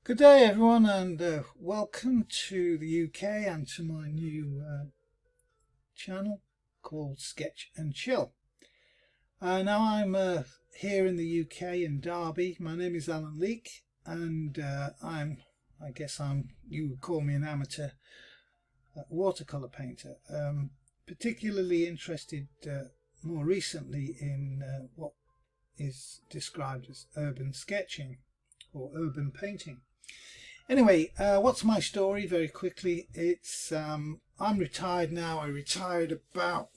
Good day everyone, and welcome to the UK and to my new channel called Sketch and Chill. Now I'm here in the UK in Derby. My name is Alan Leake, and I guess you would call me an amateur watercolour painter. Particularly interested more recently in what is described as urban sketching or urban painting. Anyway, what's my story? Very quickly, it's I'm retired now. I retired about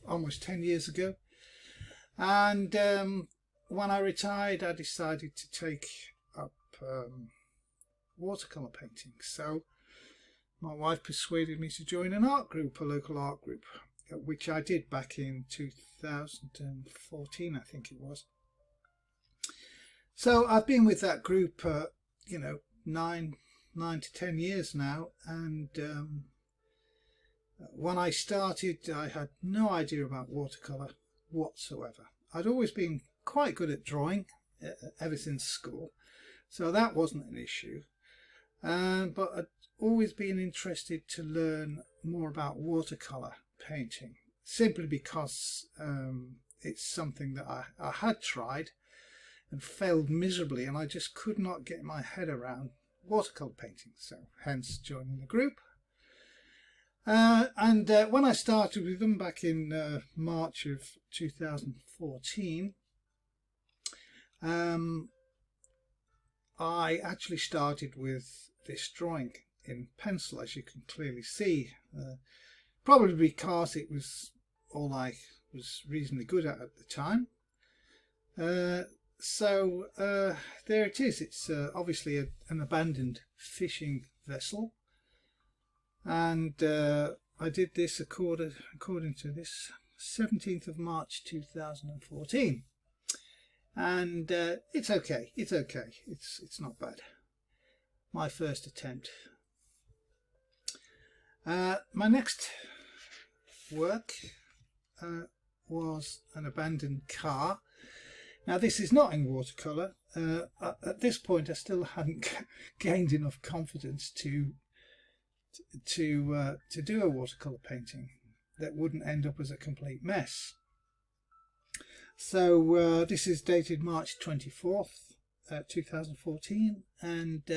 almost 10 years ago, and when I retired I decided to take up watercolour painting. So my wife persuaded me to join an art group, a local art group, which I did back in 2014, I think it was. So I've been with that group, 9 to 10 years now, and when I started I had no idea about watercolour whatsoever. I'd always been quite good at drawing ever since school, so that wasn't an issue, but I'd always been interested to learn more about watercolour painting, simply because it's something that I had tried and failed miserably, and I just could not get my head around watercolour painting, so hence joining the group. And when I started with them back in March of 2014, I actually started with this drawing in pencil, as you can clearly see, probably because it was all I was reasonably good at the time. So there it is. It's obviously an abandoned fishing vessel, and I did this according to this 17th of March 2014, and it's okay. It's not bad. My first attempt. My next work was an abandoned car. Now this is not in watercolour. At this point I still hadn't gained enough confidence to do a watercolour painting that wouldn't end up as a complete mess. So this is dated March 24th, 2014, and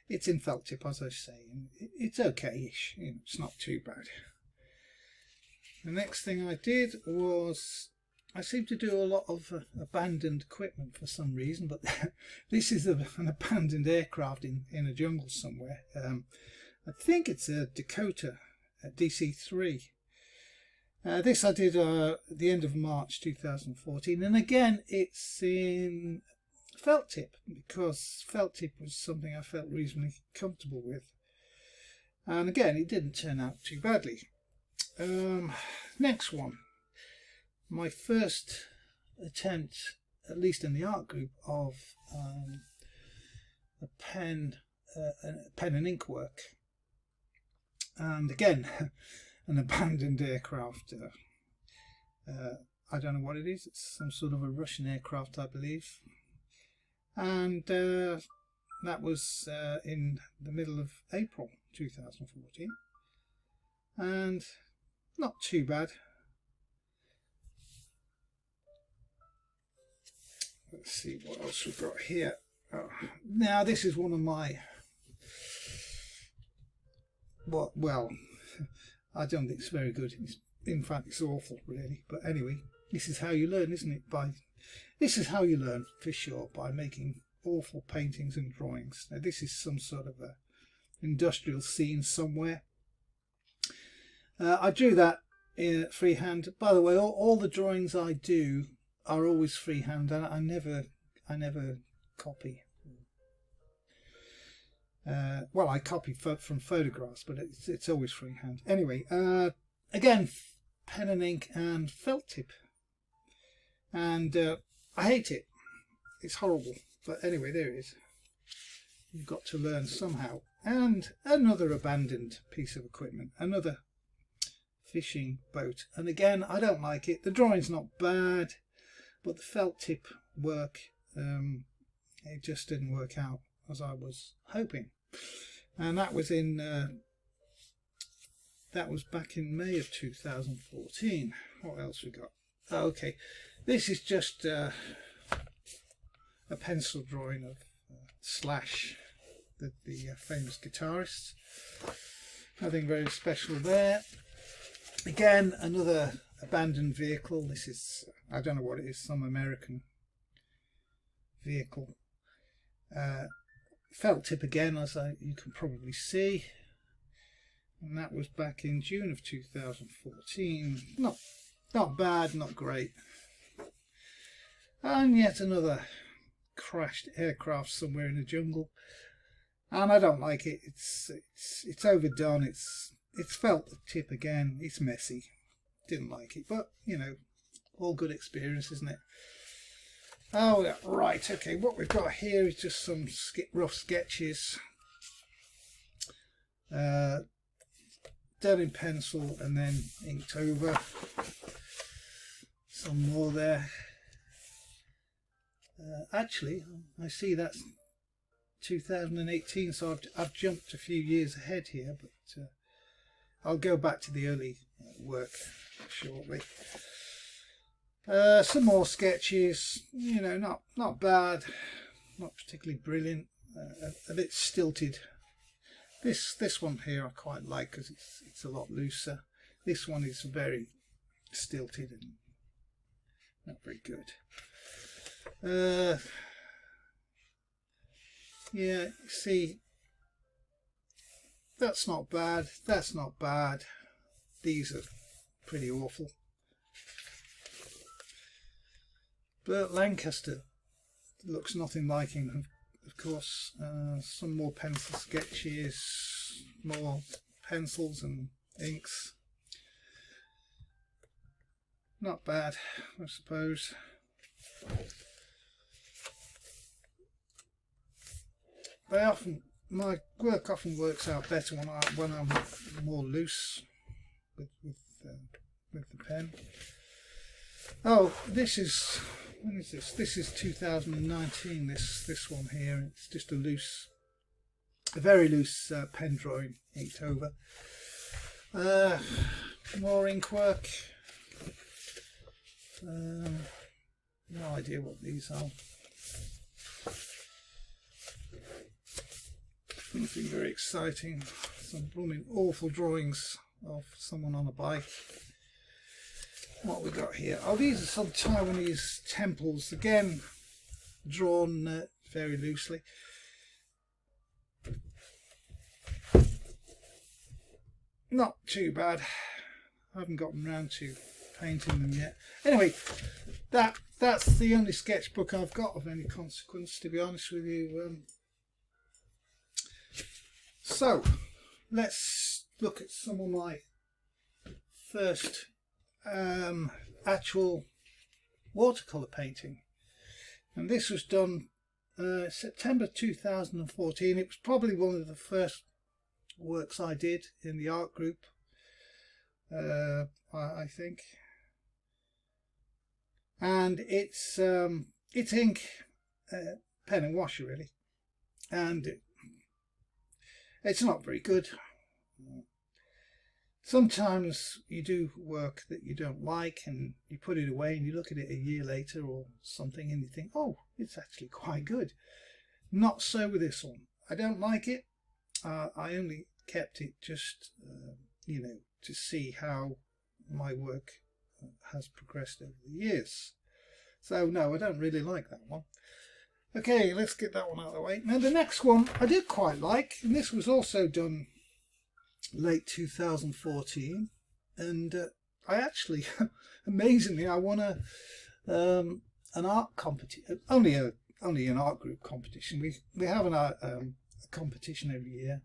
it's in felt tip, as I say, and it's okay-ish. It's not too bad. The next thing I did was, I seem to do a lot of abandoned equipment for some reason, but this is an abandoned aircraft in a jungle somewhere. I think it's a Dakota DC-3. This I did at the end of March 2014, and again it's in felt tip, because felt tip was something I felt reasonably comfortable with, and again it didn't turn out too badly. Next one. My first attempt, at least in the art group, of a pen and ink work, and again an abandoned aircraft. I don't know what it is. It's some sort of a Russian aircraft, I believe, and that was in the middle of April 2014, and not too bad. Let's see what else we've got here. Now this is one of my, well, I don't think it's very good. In fact, it's awful, really. But anyway, this is how you learn, isn't it? This is how you learn, for sure, by making awful paintings and drawings. Now this is some sort of a industrial scene somewhere. I drew that in freehand. By the way, all the drawings I do are always freehand, and I never copy. Well, I copy from photographs, but it's always freehand. Anyway, again, pen and ink and felt tip, and I hate it. It's horrible, but anyway, there it is. You've got to learn somehow. And another abandoned piece of equipment, another fishing boat, and again I don't like it. The drawing's not bad, but the felt tip work, it just didn't work out as I was hoping. And that was back in May of 2014. What else we got? Oh, okay, this is just a pencil drawing of Slash, the famous guitarist. Nothing very special there. Again, another abandoned vehicle. This is, I don't know what it is, some American vehicle. Felt tip again, as you can probably see, and that was back in June of 2014. Not bad, not great. And yet another crashed aircraft somewhere in the jungle, and I don't like it. It's overdone. It's felt tip again. It's messy. Didn't like it, but you know, all good experience, isn't it? Oh yeah, right, okay, what we've got here is just some rough sketches done in pencil and then inked over. Some more there. Actually, I see that's 2018, so I've jumped a few years ahead here, but I'll go back to the early work shortly. Some more sketches, you know, not bad, not particularly brilliant, a bit stilted. This one here I quite like because it's a lot looser. This one is very stilted and not very good. Yeah, see, that's not bad, that's not bad. These are pretty awful. But Lancaster looks nothing like him, of course. Some more pencil sketches, more pencils and inks. Not bad, I suppose. My work often works out better when I'm more loose with the pen. Oh, this is, when is this? This is 2019. This one here. It's just a very loose pen drawing inked over. More ink work. No idea what these are. Nothing very exciting. Some blooming awful drawings of someone on a bike. What we got here? Oh, these are some Taiwanese temples, again drawn very loosely. Not too bad. I haven't gotten around to painting them yet. Anyway, that's the only sketchbook I've got of any consequence, to be honest with you. So let's look at some of my first actual watercolour painting, and this was done September 2014. It was probably one of the first works I did in the art group, I think, and it's ink, pen and washer really, and it's not very good. Sometimes you do work that you don't like and you put it away and you look at it a year later or something and you think, oh, it's actually quite good. Not so with this one. I don't like it. I only kept it just, you know, to see how my work has progressed over the years. So no, I don't really like that one. Okay, let's get that one out of the way. Now the next one I did quite like, and this was also done late 2014, and I actually amazingly I won an art competition, only an art group competition. We have a competition every year,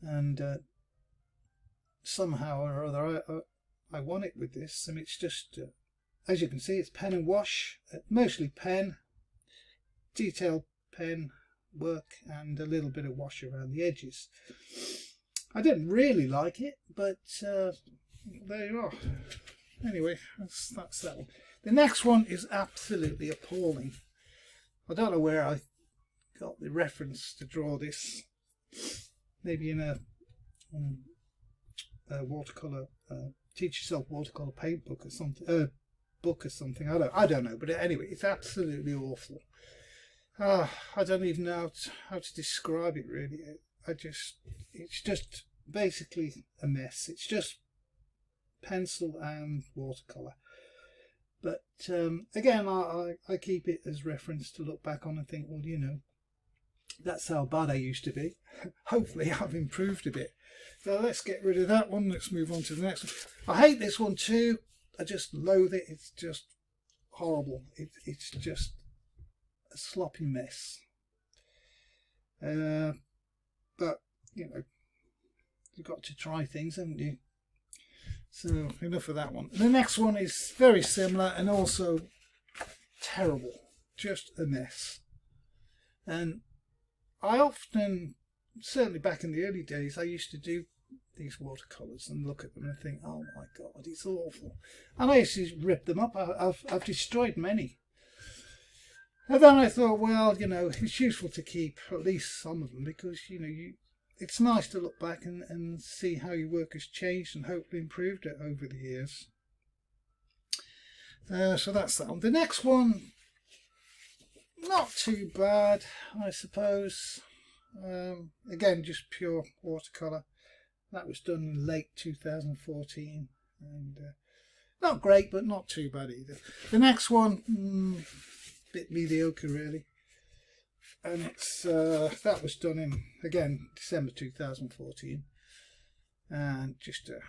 and somehow or other I won it with this, and it's just as you can see, it's pen and wash, mostly pen, detailed pen work and a little bit of wash around the edges. I didn't really like it, but there you are. Anyway, that's that one. The next one is absolutely appalling. I don't know where I got the reference to draw this, maybe in a watercolor, teach yourself watercolor paint book or something, I don't know, but anyway, it's absolutely awful. I don't even know how to describe it really. It's just basically a mess. It's just pencil and watercolor. But again, I keep it as reference to look back on and think, well, you know, that's how bad I used to be. Hopefully I've improved a bit. So let's get rid of that one. Let's move on to the next one. I hate this one too. I just loathe it. It's just horrible. It's just a sloppy mess. But, you know, you've got to try things, haven't you? So enough of that one. The next one is very similar and also terrible. Just a mess. And I often, certainly back in the early days, I used to do these watercolours and look at them and think, oh my God, it's awful. And I used to rip them up. I've destroyed many. And then I thought, well, you know, it's useful to keep at least some of them because, you know, it's nice to look back and see how your work has changed and hopefully improved it over the years. So that's that one. The next one, not too bad, I suppose. Again, just pure watercolour. That was done in late 2014. And not great, but not too bad either. The next one, bit mediocre really. And it's that was done in, again, December 2014. And just a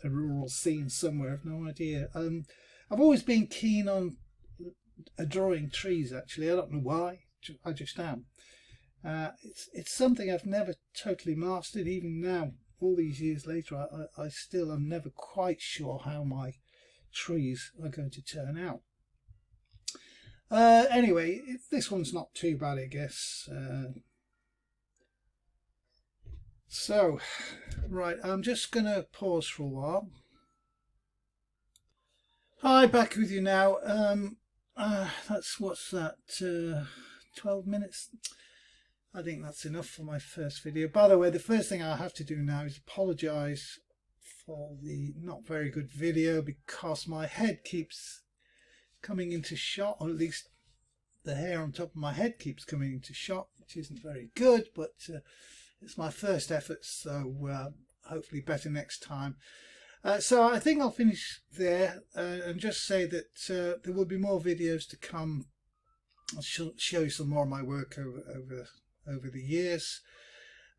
rural scene somewhere, I've no idea. I've always been keen on drawing trees, actually. I don't know why, I just am. It's something I've never totally mastered. Even now, all these years later, I still am never quite sure how my trees are going to turn out. Anyway, this one's not too bad, I guess. So, right, I'm just going to pause for a while. Hi, back with you now. What's that, 12 minutes? I think that's enough for my first video. By the way, the first thing I have to do now is apologise for the not very good video because my head keeps coming into shot, or at least the hair on top of my head keeps coming into shot, which isn't very good, but it's my first effort, so hopefully better next time. So I think I'll finish there and just say that there will be more videos to come. I'll show you some more of my work over the years.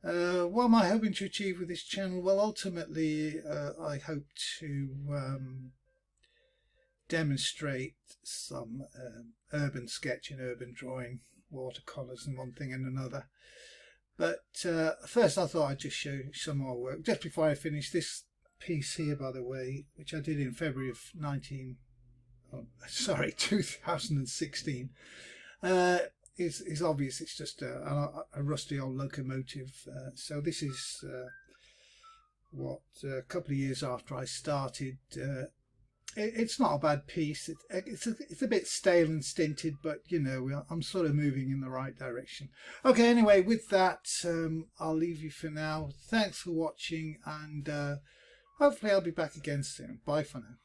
What am I hoping to achieve with this channel? Well, ultimately I hope to demonstrate some urban sketching, urban drawing, watercolours and one thing and another. But first I thought I'd just show you some more work. Just before I finish, this piece here, by the way, which I did in February of 2016, is obvious. It's just a rusty old locomotive. So this is what, a couple of years after I started. It's not a bad piece. It's a bit stale and stinted, but you know, I'm sort of moving in the right direction. Okay, anyway, with that, I'll leave you for now. Thanks for watching, and hopefully I'll be back again soon. Bye for now.